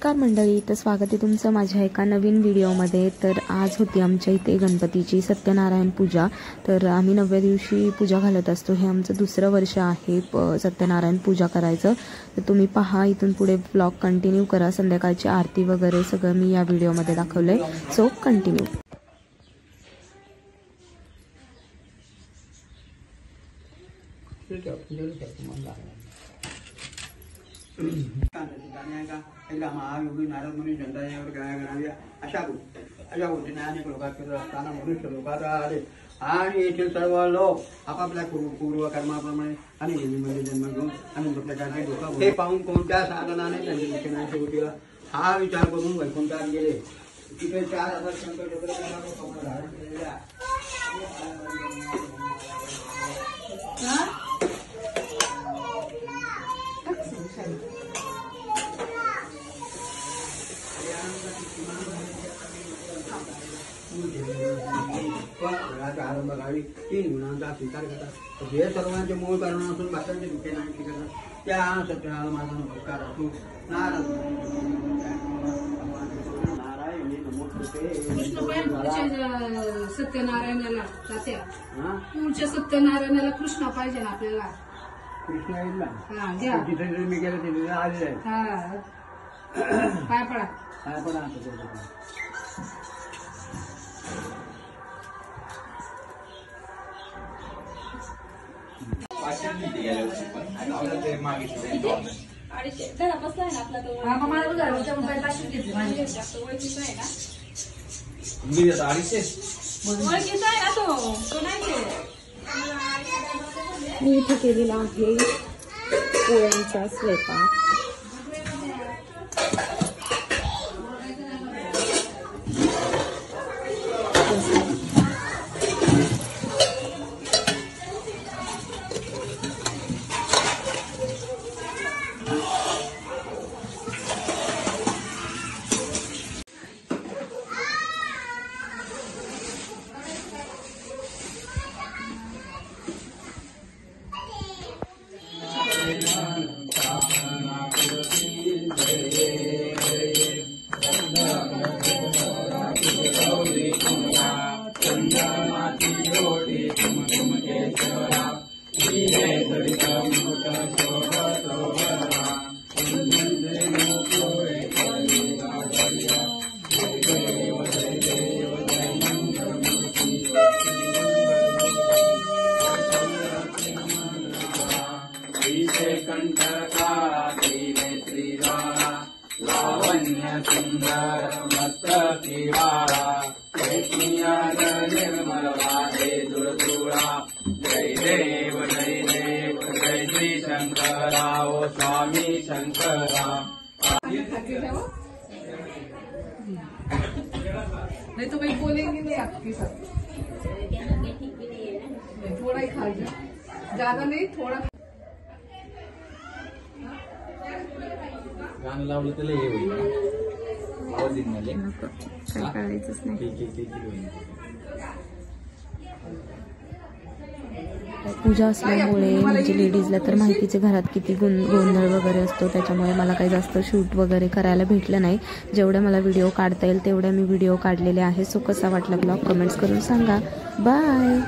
नमस्कार मंडळी, तर स्वागत आहे तुमचं माझ्या एका नवीन व्हिडिओमध्ये। तर आज होती आमच्या इथे गणपतीची सत्यनारायण पूजा। तर आम्ही 9व्या दिवशी पूजा घालत असतो। हे आमचं दुसरं वर्ष आहे सत्यनारायण पूजा करायचं। तर तुम्ही पहा, इथून पुढे ब्लॉग कंटिन्यू करा। संध्याकाळची आरती वगैरे सगळं मी या व्हिडिओमध्ये दाखवलंय, सो कंटिन्यू। महायोगी नारद मुनी जनतावर काय करावे अशा गोष्टीने अनेक लोकात असताना मनुष्य लोकात आले आणि येथील सर्व लोक आपापल्या पूर्व कर्माप्रमाणे आणि नेहमीमध्ये जन्म घेऊन अनेक प्रकारचे लोक हे पाहून कोणत्या साधनाने त्यांच्या दक्षिणा शेवटीला हा विचार करून वैकुंठात गेले। तिथे 4000 शंकर धारण केलेल्या आरंभ करावी 3 गुणांचा स्वीकार करतात। जे सर्वांचे मूळ कारण असून बाकीचे दुःखे नाही करतात त्या सत्याला माझा नमस्कार असो। सत्यनारायणाला तात्या पुढच्या सत्यनारायणाला कृष्ण पाहिजे ना आपल्याला। कृष्ण येईल ना जिथे मी गेलं तिथे आलेलं आहे। पाय पडा मी इथे केलेला आहे पोळ्यांचा स्वयंपाक। लावण्य सुंदर मस्तकीवाळा निर्मल वाहे दुर्दुळा। जय देव जय देव जय श्री शंकरा ओ स्वामी शंकरा। नहीं तो भाई बोलेंगे नहीं आपके साथ। थोड़ा ही खा लीजिए, ज्यादा नहीं थोड़ा। गाणं लावलं तर हे होईल आवाज येत नाही काय करायचंच नाही। पूजा असल्यामुळे म्हणजे लेडीजला तर माहितीचे घरात किती गोंधळ वगैरे असतो, त्याच्यामुळे मला काही जास्त शूट वगैरे करायला भेटलं नाही। जेवढे मला व्हिडिओ काढता येईल तेवढे मी व्हिडिओ काढलेले आहे। सो कसा वाटला ब्लॉग कमेंट्स करून सांगा। बाय।